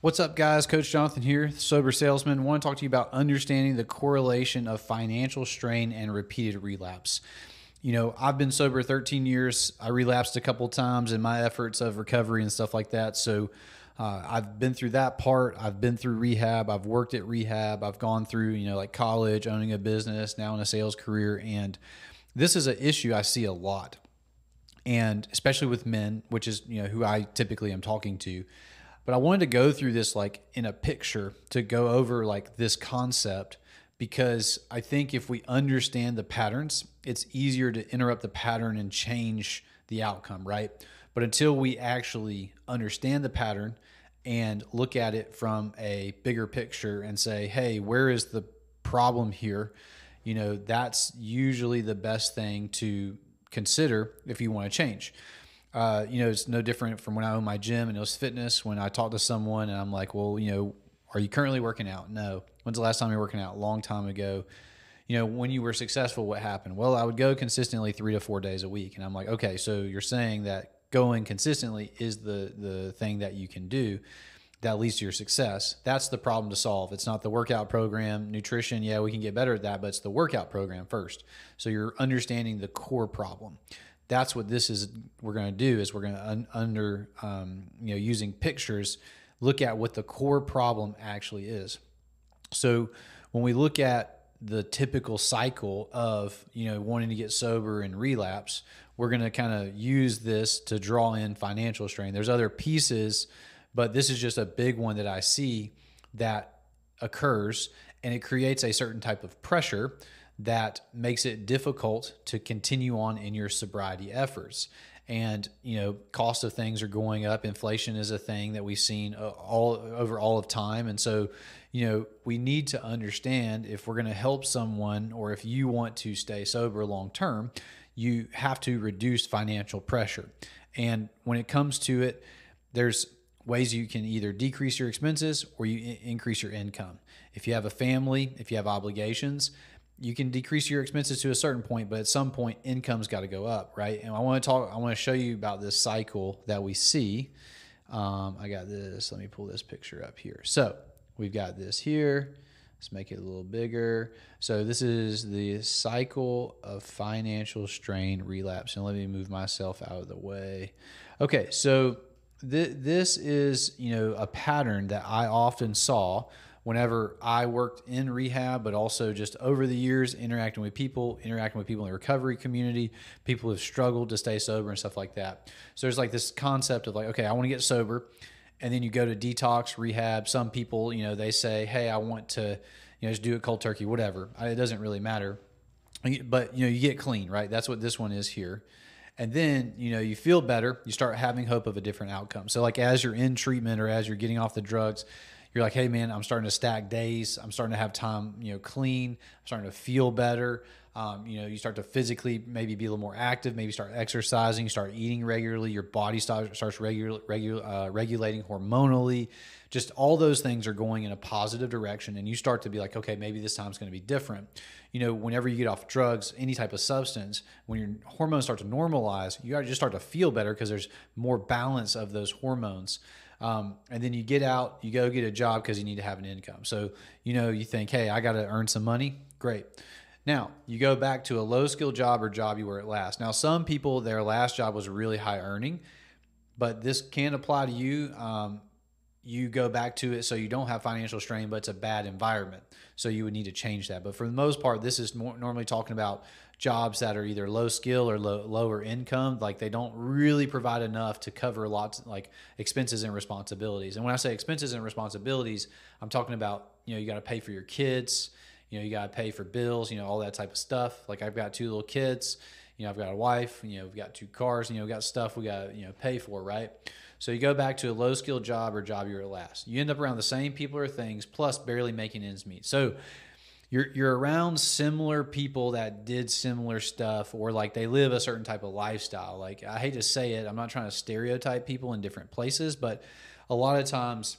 What's up, guys? Coach Jonathan here, sober salesman. I want to talk to you about understanding the correlation of financial strain and repeated relapse. You know, I've been sober 13 years. I relapsed a couple times in my efforts of recovery and stuff like that. So I've been through that part. I've been through rehab. I've worked at rehab. I've gone through, like college, owning a business, now in a sales career. And this is an issue I see a lot. And especially with men, which is, who I typically am talking to. But I wanted to go through this like in a picture to go over like this concept, because I think if we understand the patterns, it's easier to interrupt the pattern and change the outcome, right? But until we actually understand the pattern and look at it from a bigger picture and say, hey, where is the problem here? That's usually the best thing to consider if you want to change. It's no different from when I owned my gym and it was fitness. When I talk to someone and I'm like, well, are you currently working out? No. When's the last time you were working out? Long time ago. When you were successful, what happened? Well, I would go consistently 3 to 4 days a week. And I'm like, okay, so you're saying that going consistently is the thing that you can do that leads to your success. That's the problem to solve. It's not the workout program, nutrition. Yeah, we can get better at that, but it's the workout program first. So you're understanding the core problem. That's what this is. We're going to do is we're going to using pictures, look at what the core problem actually is. So when we look at the typical cycle of, wanting to get sober and relapse, we're going to kind of use this to draw in financial strain. There's other pieces, but this is just a big one that I see that occurs, and it creates a certain type of pressure that makes it difficult to continue on in your sobriety efforts. And, cost of things are going up. Inflation is a thing that we've seen all of time. And so, we need to understand, if we're going to help someone, or if you want to stay sober long term, you have to reduce financial pressure. And when it comes to it, there's ways you can either decrease your expenses or you increase your income. If you have a family, if you have obligations, you can decrease your expenses to a certain point, but at some point income's got to go up, right? And I want to show you about this cycle that we see. I got this, let me pull this picture up here. So we've got this here. Let's make it a little bigger. So this is the cycle of financial strain, relapse. And let me move myself out of the way. Okay. So this is, a pattern that I often saw whenever I worked in rehab, but also just over the years, interacting with people in the recovery community, people who've struggled to stay sober and stuff like that. So there's like this concept of like, okay, I want to get sober. And then you go to detox, rehab. Some people, they say, hey, I want to, just do it cold turkey, whatever. It doesn't really matter. But, you get clean, right? That's what this one is here. And then, you feel better. You start having hope of a different outcome. So like as you're in treatment or as you're getting off the drugs, you're like, hey man, I'm starting to stack days. I'm starting to have time, clean. I'm starting to feel better. You start to physically maybe be a little more active, maybe start exercising, you start eating regularly. Your body starts regulating hormonally. Just all those things are going in a positive direction. And you start to be like, okay, maybe this time's going to be different. Whenever you get off drugs, any type of substance, when your hormones start to normalize, you just start to feel better because there's more balance of those hormones. And then you get out, you go get a job because you need to have an income. So, you think, hey, I got to earn some money. Great. Now you go back to a low skill job or job you were at last. Now, some people, their last job was really high earning, but this can apply to you. You go back to it so you don't have financial strain, but it's a bad environment. So you would need to change that. But for the most part, this is normally talking about jobs that are either low skill or lower income. Like they don't really provide enough to cover lots like expenses and responsibilities. And when I say expenses and responsibilities, I'm talking about, you got to pay for your kids, you got to pay for bills, all that type of stuff. Like I've got 2 little kids, I've got a wife, we've got 2 cars, we've got stuff we got to, pay for, right? So you go back to a low skill job or job you were at last. You end up around the same people or things, plus barely making ends meet. So you're around similar people that did similar stuff, or like they live a certain type of lifestyle. Like I hate to say it, I'm not trying to stereotype people in different places, but a lot of times,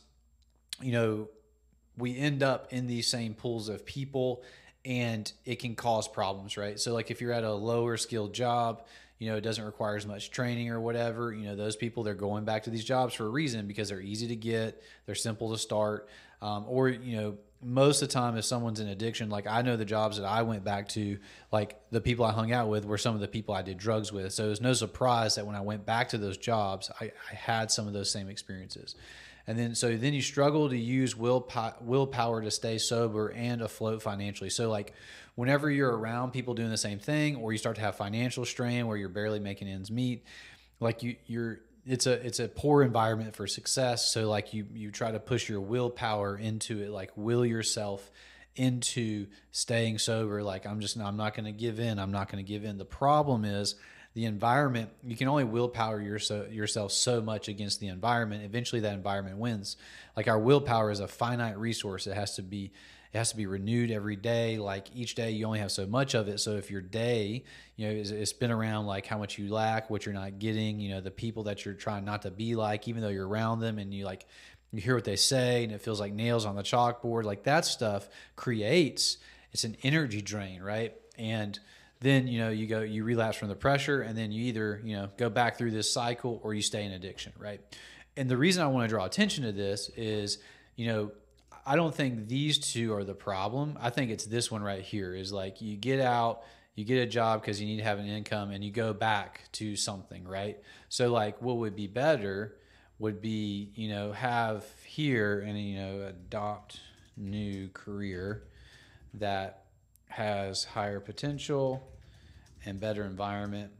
we end up in these same pools of people and it can cause problems, right? So like if you're at a lower skilled job, it doesn't require as much training or whatever. Those people, they're going back to these jobs for a reason, because they're easy to get, they're simple to start. Or most of the time, if someone's in addiction, like I know the jobs that I went back to, like the people I hung out with were some of the people I did drugs with. So it was no surprise that when I went back to those jobs, I had some of those same experiences. And then you struggle to use willpower to stay sober and afloat financially. So like whenever you're around people doing the same thing, or you start to have financial strain where you're barely making ends meet, like it's a poor environment for success. So like you try to push your willpower into it, like will yourself into staying sober. Like I'm not going to give in. I'm not going to give in. The problem is the environment. You can only willpower yourself so much against the environment. Eventually that environment wins. Like our willpower is a finite resource. It has to be renewed every day. Like each day you only have so much of it. So if your day, is spent around like how much you lack, what you're not getting, the people that you're trying not to be like, even though you're around them, and you hear what they say and it feels like nails on the chalkboard, like that stuff it's an energy drain, right? And then, you relapse from the pressure, and then you either, go back through this cycle or you stay in addiction, right? And the reason I want to draw attention to this is, I don't think these two are the problem. I think it's this one right here is like you get out, you get a job because you need to have an income, and you go back to something, right? So like what would be better would be, have here and, adopt new career that has higher potential and better environment.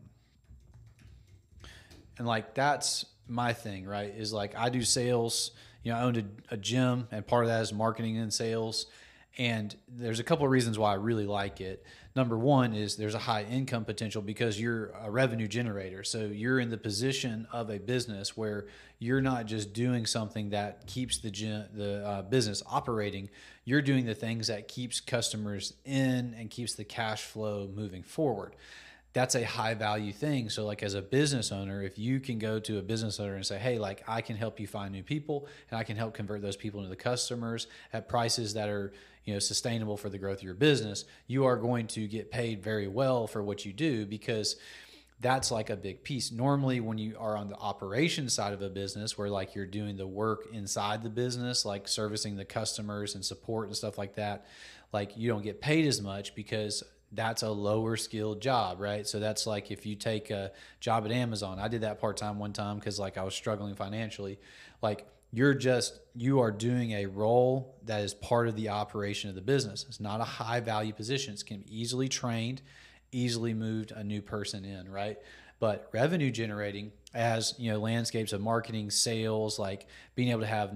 And like that's my thing, right? Is like I do sales. I owned a gym, and part of that is marketing and sales. And there's a couple of reasons why I really like it. Number one is there's a high income potential because you're a revenue generator. So you're in the position of a business where you're not just doing something that keeps the business operating. You're doing the things that keeps customers in and keeps the cash flow moving forward. That's a high value thing. So like as a business owner, if you can go to a business owner and say, hey, like I can help you find new people, and I can help convert those people into the customers at prices that are, sustainable for the growth of your business, you are going to get paid very well for what you do, because that's like a big piece. Normally when you are on the operations side of a business, where like you're doing the work inside the business, like servicing the customers and support and stuff like that, like you don't get paid as much because that's a lower skilled job, right? So that's like if you take a job at Amazon. I did that part-time one time because like I was struggling financially. Like you are doing a role that is part of the operation of the business. It's not a high value position. It can be easily trained, easily moved a new person in, right? But revenue generating, as landscapes of marketing, sales, like being able to have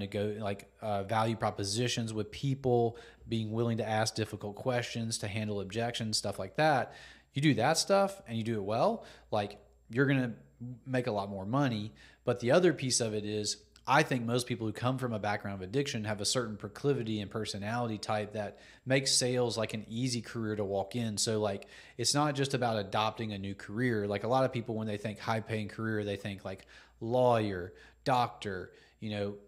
value propositions with people, being willing to ask difficult questions, to handle objections, stuff like that. You do that stuff and you do it well, like you're going to make a lot more money. But the other piece of it is, I think most people who come from a background of addiction have a certain proclivity and personality type that makes sales like an easy career to walk in. So like, it's not just about adopting a new career. Like a lot of people, when they think high paying career, they think like lawyer, doctor,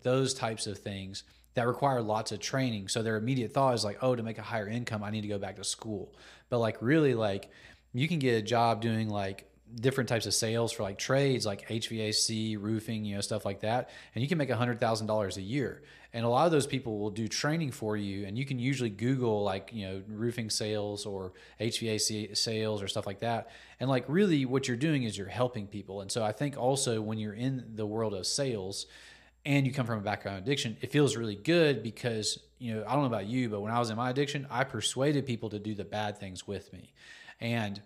those types of things that require lots of training. So their immediate thought is like, oh, to make a higher income, I need to go back to school. But like really, like you can get a job doing like different types of sales for like trades like HVAC, roofing, stuff like that. And you can make $100,000 a year. And a lot of those people will do training for you. And you can usually Google like, roofing sales or HVAC sales or stuff like that. And like really what you're doing is you're helping people. And so I think also when you're in the world of sales and you come from a background addiction, it feels really good because, I don't know about you, but when I was in my addiction, I persuaded people to do the bad things with me. And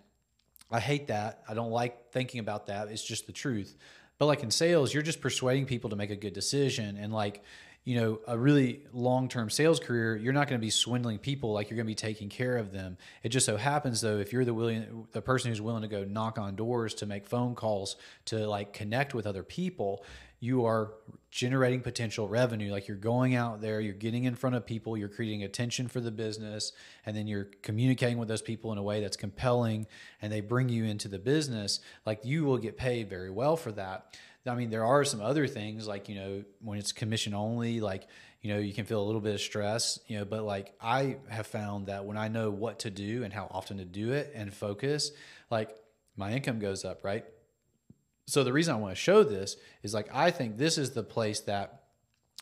I hate that. I don't like thinking about that. It's just the truth. But like in sales, you're just persuading people to make a good decision. And like, a really long-term sales career, you're not going to be swindling people. Like you're going to be taking care of them. It just so happens though, if you're the person who's willing to go knock on doors, to make phone calls, to like connect with other people, you are generating potential revenue. Like you're going out there, you're getting in front of people, you're creating attention for the business, and then you're communicating with those people in a way that's compelling, and they bring you into the business. Like you will get paid very well for that. I mean, there are some other things like, when it's commission only, like, you can feel a little bit of stress, but like I have found that when I know what to do and how often to do it and focus, like my income goes up, right? So the reason I want to show this is like, I think this is the place that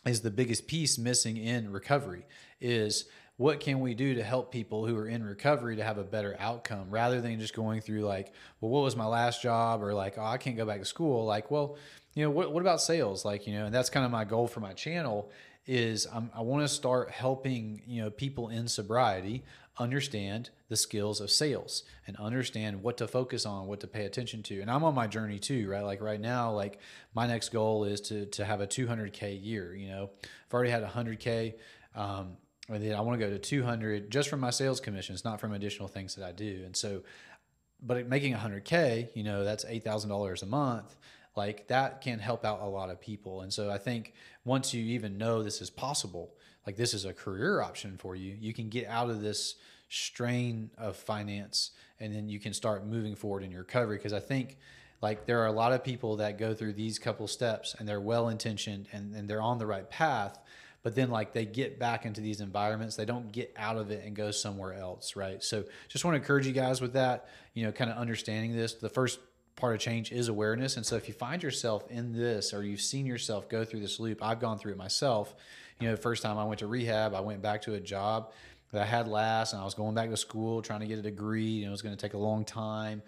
is the biggest piece missing in recovery is what can we do to help people who are in recovery to have a better outcome rather than just going through like, well, what was my last job? Or like, oh, I can't go back to school. Like, well, what about sales? Like, and that's kind of my goal for my channel is I want to start helping, people in sobriety understand the skills of sales and understand what to focus on, what to pay attention to. And I'm on my journey too, right? Like right now, like my next goal is to have a 200K year. I've already had 100K. And then I want to go to 200 just from my sales commissions, not from additional things that I do. And so, but making 100K, that's $8,000 a month. Like that can help out a lot of people. And so I think once you even know this is possible, like this is a career option for you, you can get out of this strain of finance and then you can start moving forward in your recovery. Because I think like there are a lot of people that go through these couple steps and they're well-intentioned and they're on the right path, but then like they get back into these environments, they don't get out of it and go somewhere else, right? So just want to encourage you guys with that, kind of understanding this. The first part of change is awareness. And so if you find yourself in this or you've seen yourself go through this loop, I've gone through it myself. The first time I went to rehab, I went back to a job that I had last and I was going back to school trying to get a degree, it was going to take a long time.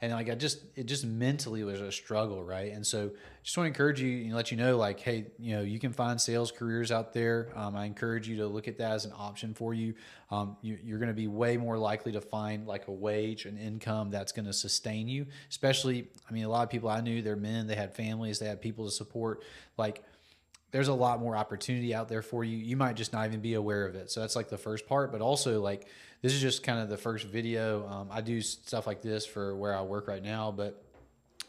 And like it just mentally was a struggle, right? And so just want to encourage you and let you know, like, hey, you can find sales careers out there. I encourage you to look at that as an option for you. You're going to be way more likely to find like a wage, an income that's going to sustain you. Especially, a lot of people I knew, they're men, they had families, they had people to support. Like, there's a lot more opportunity out there for you. You might just not even be aware of it. So that's like the first part, but also like this is just kind of the first video. I do stuff like this for where I work right now, but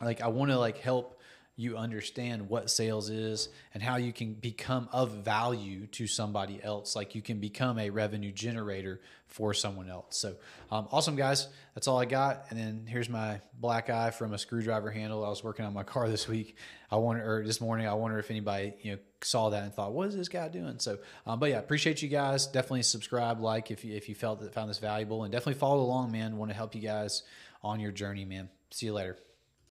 like I want to like help you understand what sales is and how you can become of value to somebody else. Like you can become a revenue generator for someone else. So awesome, guys. That's all I got. And then here's my black eye from a screwdriver handle. I was working on my car this week. This morning, I wonder if anybody, saw that and thought, what is this guy doing? So, but yeah, appreciate you guys. Definitely subscribe, like if you found this valuable, and definitely follow along, man. Want to help you guys on your journey, man. See you later.